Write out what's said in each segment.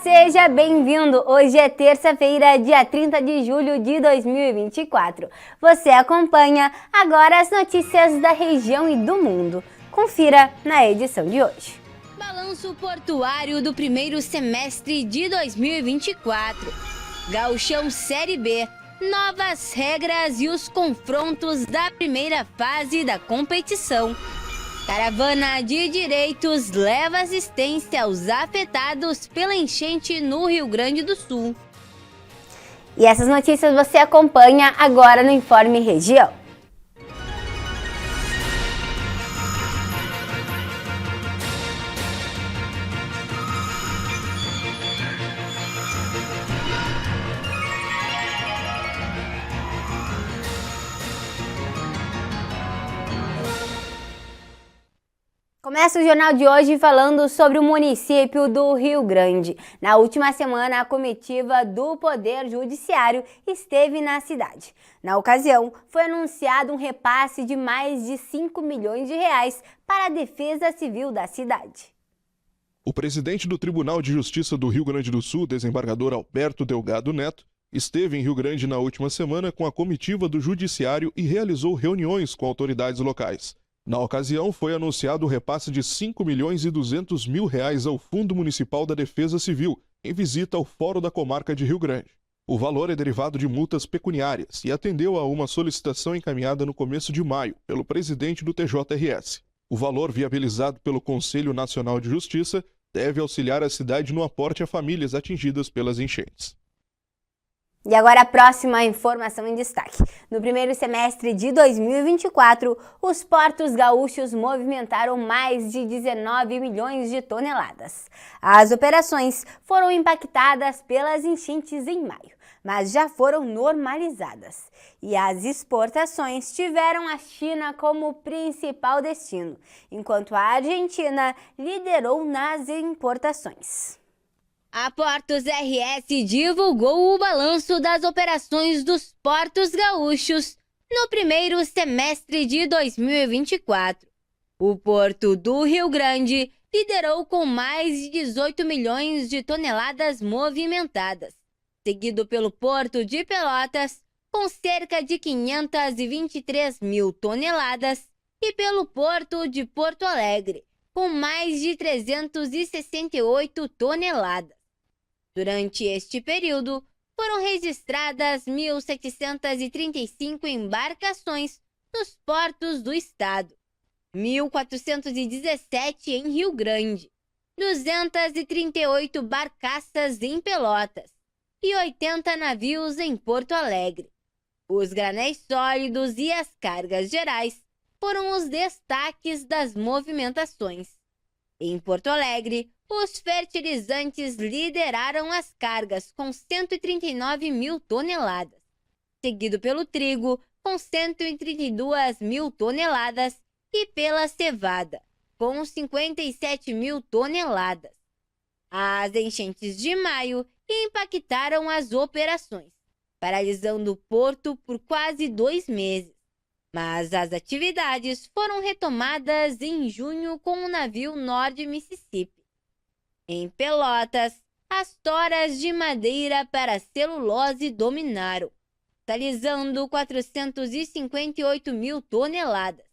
Seja bem-vindo! Hoje é terça-feira, dia 30 de julho de 2024. Você acompanha agora as notícias da região e do mundo. Confira na edição de hoje. Balanço portuário do primeiro semestre de 2024. Gauchão Série B. Novas regras e os confrontos da primeira fase da competição. Caravana de Direitos leva assistência aos afetados pela enchente no Rio Grande do Sul. E essas notícias você acompanha agora no Informe Região. Começa o jornal de hoje falando sobre o município do Rio Grande. Na última semana, a comitiva do Poder Judiciário esteve na cidade. Na ocasião, foi anunciado um repasse de mais de 5 milhões de reais para a Defesa Civil da cidade. O presidente do Tribunal de Justiça do Rio Grande do Sul, desembargador Alberto Delgado Neto, esteve em Rio Grande na última semana com a comitiva do Judiciário e realizou reuniões com autoridades locais. Na ocasião, foi anunciado o repasse de R$ 5.200.000 ao Fundo Municipal da Defesa Civil, em visita ao Fórum da Comarca de Rio Grande. O valor é derivado de multas pecuniárias e atendeu a uma solicitação encaminhada no começo de maio pelo presidente do TJRS. O valor viabilizado pelo Conselho Nacional de Justiça deve auxiliar a cidade no aporte a famílias atingidas pelas enchentes. E agora a próxima informação em destaque. No primeiro semestre de 2024, os portos gaúchos movimentaram mais de 19 milhões de toneladas. As operações foram impactadas pelas enchentes em maio, mas já foram normalizadas. E as exportações tiveram a China como principal destino, enquanto a Argentina liderou nas importações. A Portos RS divulgou o balanço das operações dos portos gaúchos no primeiro semestre de 2024. O Porto do Rio Grande liderou com mais de 18 milhões de toneladas movimentadas, seguido pelo Porto de Pelotas, com cerca de 523 mil toneladas, e pelo Porto de Porto Alegre, com mais de 368 toneladas. Durante este período, foram registradas 1.735 embarcações nos portos do estado, 1.417 em Rio Grande, 238 barcaças em Pelotas e 80 navios em Porto Alegre. Os granéis sólidos e as cargas gerais foram os destaques das movimentações. Em Porto Alegre, os fertilizantes lideraram as cargas com 139 mil toneladas, seguido pelo trigo com 132 mil toneladas e pela cevada com 57 mil toneladas. As enchentes de maio impactaram as operações, paralisando o porto por quase 2 meses. Mas as atividades foram retomadas em junho com o navio Norte Mississippi. Em Pelotas, as toras de madeira para celulose dominaram, totalizando 458 mil toneladas,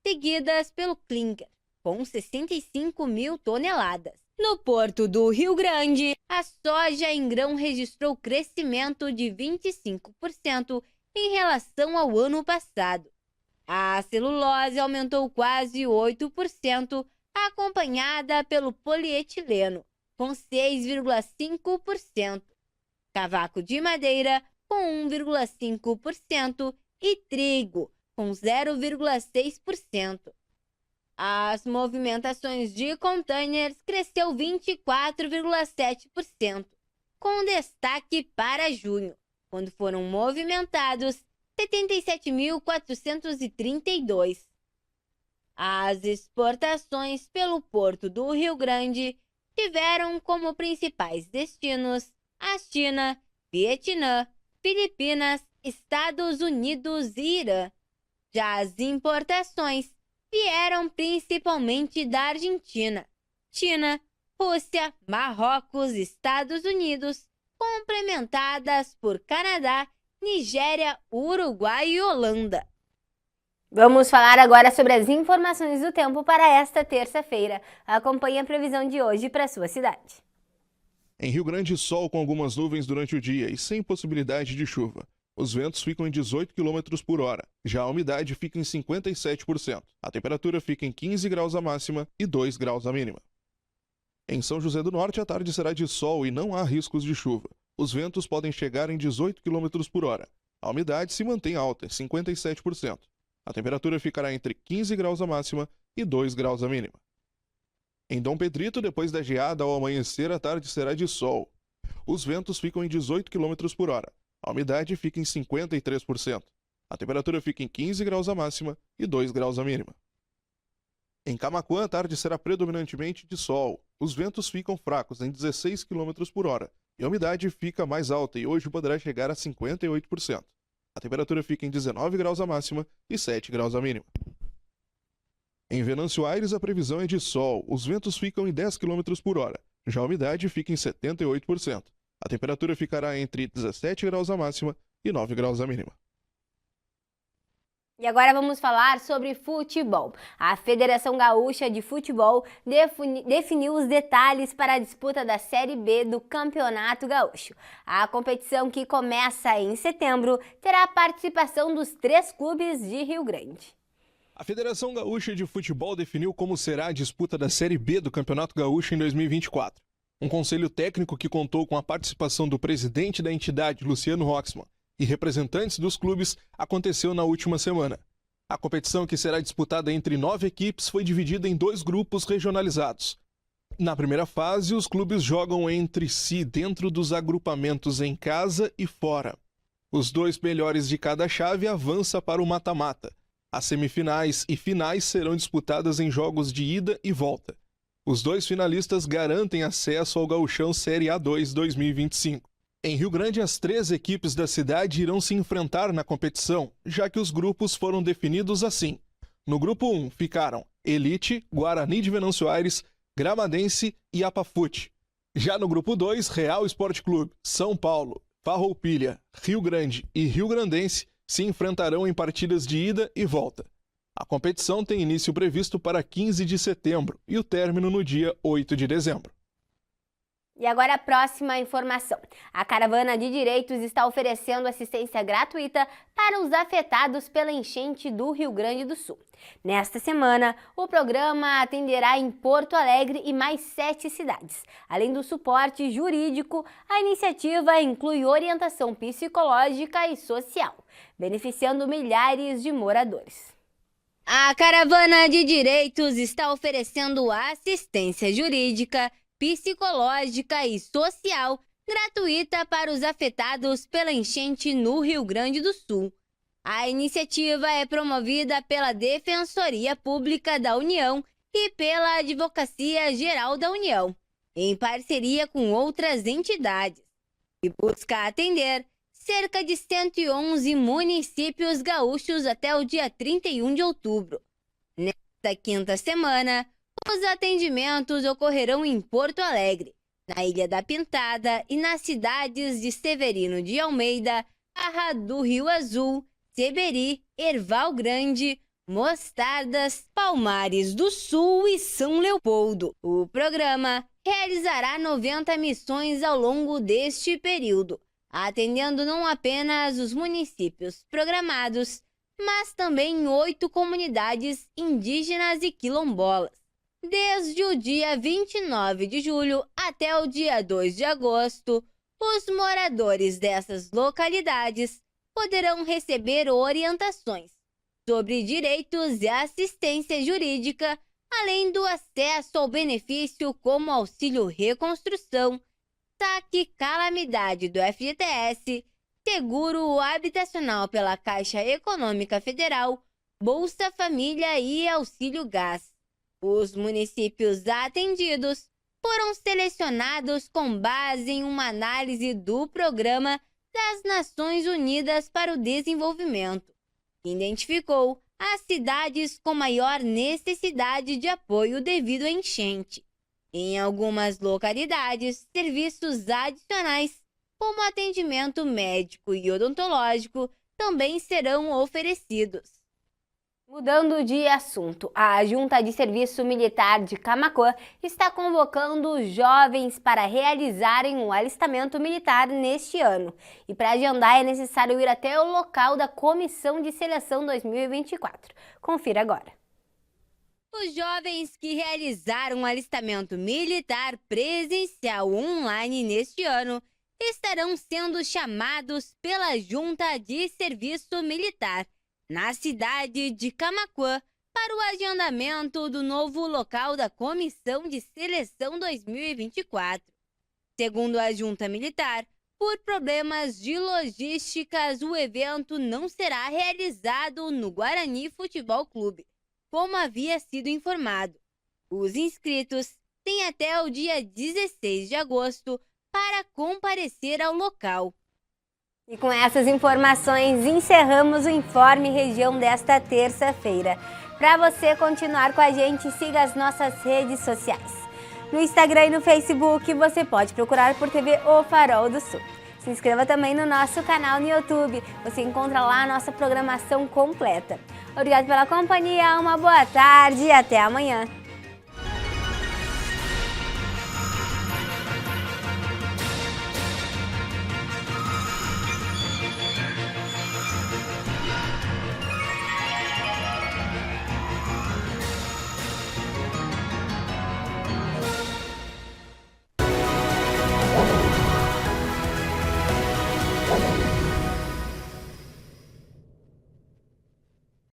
seguidas pelo clinker, com 65 mil toneladas. No Porto do Rio Grande, a soja em grão registrou crescimento de 25% em relação ao ano passado. A celulose aumentou quase 8%, acompanhada pelo polietileno, com 6,5%, cavaco de madeira, com 1,5% e trigo, com 0,6%. As movimentações de containers cresceu 24,7%, com destaque para junho, quando foram movimentados 77.432. As exportações pelo Porto do Rio Grande tiveram como principais destinos a China, Vietnã, Filipinas, Estados Unidos e Irã. Já as importações vieram principalmente da Argentina, China, Rússia, Marrocos, Estados Unidos, complementadas por Canadá, Nigéria, Uruguai e Holanda. Vamos falar agora sobre as informações do tempo para esta terça-feira. Acompanhe a previsão de hoje para a sua cidade. Em Rio Grande, sol com algumas nuvens durante o dia e sem possibilidade de chuva. Os ventos ficam em 18 km por hora. Já a umidade fica em 57%. A temperatura fica em 15 graus a máxima e 2 graus a mínima. Em São José do Norte, a tarde será de sol e não há riscos de chuva. Os ventos podem chegar em 18 km por hora. A umidade se mantém alta, 57%. A temperatura ficará entre 15 graus a máxima e 2 graus a mínima. Em Dom Pedrito, depois da geada ao amanhecer, a tarde será de sol. Os ventos ficam em 18 km por hora. A umidade fica em 53%. A temperatura fica em 15 graus a máxima e 2 graus a mínima. Em Camaquã, a tarde será predominantemente de sol. Os ventos ficam fracos em 16 km por hora. E a umidade fica mais alta e hoje poderá chegar a 58%. A temperatura fica em 19 graus a máxima e 7 graus a mínima. Em Venâncio Aires, a previsão é de sol. Os ventos ficam em 10 km por hora. Já a umidade fica em 78%. A temperatura ficará entre 17 graus a máxima e 9 graus a mínima. E agora vamos falar sobre futebol. A Federação Gaúcha de Futebol definiu os detalhes para a disputa da Série B do Campeonato Gaúcho. A competição, que começa em setembro, terá a participação dos 3 clubes de Rio Grande. A Federação Gaúcha de Futebol definiu como será a disputa da Série B do Campeonato Gaúcho em 2024. Um conselho técnico que contou com a participação do presidente da entidade, Luciano Roxman, e representantes dos clubes aconteceu na última semana. A competição, que será disputada entre 9 equipes, foi dividida em 2 grupos regionalizados. Na primeira fase, os clubes jogam entre si dentro dos agrupamentos em casa e fora. Os 2 melhores de cada chave avançam para o mata-mata. As semifinais e finais serão disputadas em jogos de ida e volta. Os 2 finalistas garantem acesso ao Gauchão Série A2 2025. Em Rio Grande, as 3 equipes da cidade irão se enfrentar na competição, já que os grupos foram definidos assim. No grupo 1 ficaram Elite, Guarani de Venâncio Aires, Gramadense e Apafute. Já no grupo 2, Real Esporte Clube, São Paulo, Farroupilha, Rio Grande e Rio Grandense se enfrentarão em partidas de ida e volta. A competição tem início previsto para 15 de setembro e o término no dia 8 de dezembro. E agora a próxima informação. A Caravana de Direitos está oferecendo assistência gratuita para os afetados pela enchente do Rio Grande do Sul. Nesta semana, o programa atenderá em Porto Alegre e mais 7 cidades. Além do suporte jurídico, a iniciativa inclui orientação psicológica e social, beneficiando milhares de moradores. A Caravana de Direitos está oferecendo assistência jurídica, psicológica e social gratuita para os afetados pela enchente no Rio Grande do Sul. A iniciativa é promovida pela Defensoria Pública da União e pela Advocacia Geral da União, em parceria com outras entidades, e busca atender cerca de 111 municípios gaúchos até o dia 31 de outubro. Nesta quinta semana, os atendimentos ocorrerão em Porto Alegre, na Ilha da Pintada e nas cidades de Severino de Almeida, Barra do Rio Azul, Seberi, Erval Grande, Mostardas, Palmares do Sul e São Leopoldo. O programa realizará 90 missões ao longo deste período, atendendo não apenas os municípios programados, mas também 8 comunidades indígenas e quilombolas. Desde o dia 29 de julho até o dia 2 de agosto, os moradores dessas localidades poderão receber orientações sobre direitos e assistência jurídica, além do acesso ao benefício como auxílio reconstrução, saque calamidade do FGTS, seguro habitacional pela Caixa Econômica Federal, Bolsa Família e auxílio gás. Os municípios atendidos foram selecionados com base em uma análise do Programa das Nações Unidas para o Desenvolvimento, que identificou as cidades com maior necessidade de apoio devido à enchente. Em algumas localidades, serviços adicionais, como atendimento médico e odontológico, também serão oferecidos. Mudando de assunto, a Junta de Serviço Militar de Camaquã está convocando jovens para realizarem um alistamento militar neste ano. E para agendar é necessário ir até o local da Comissão de Seleção 2024. Confira agora. Os jovens que realizaram um alistamento militar presencial online neste ano estarão sendo chamados pela Junta de Serviço Militar na cidade de Camaquã para o agendamento do novo local da Comissão de Seleção 2024. Segundo a Junta Militar, por problemas de logísticas, o evento não será realizado no Guarani Futebol Clube, como havia sido informado. Os inscritos têm até o dia 16 de agosto para comparecer ao local. E com essas informações, encerramos o Informe Região desta terça-feira. Para você continuar com a gente, siga as nossas redes sociais. No Instagram e no Facebook, você pode procurar por TV O Farol do Sul. Se inscreva também no nosso canal no YouTube. Você encontra lá a nossa programação completa. Obrigada pela companhia, uma boa tarde e até amanhã.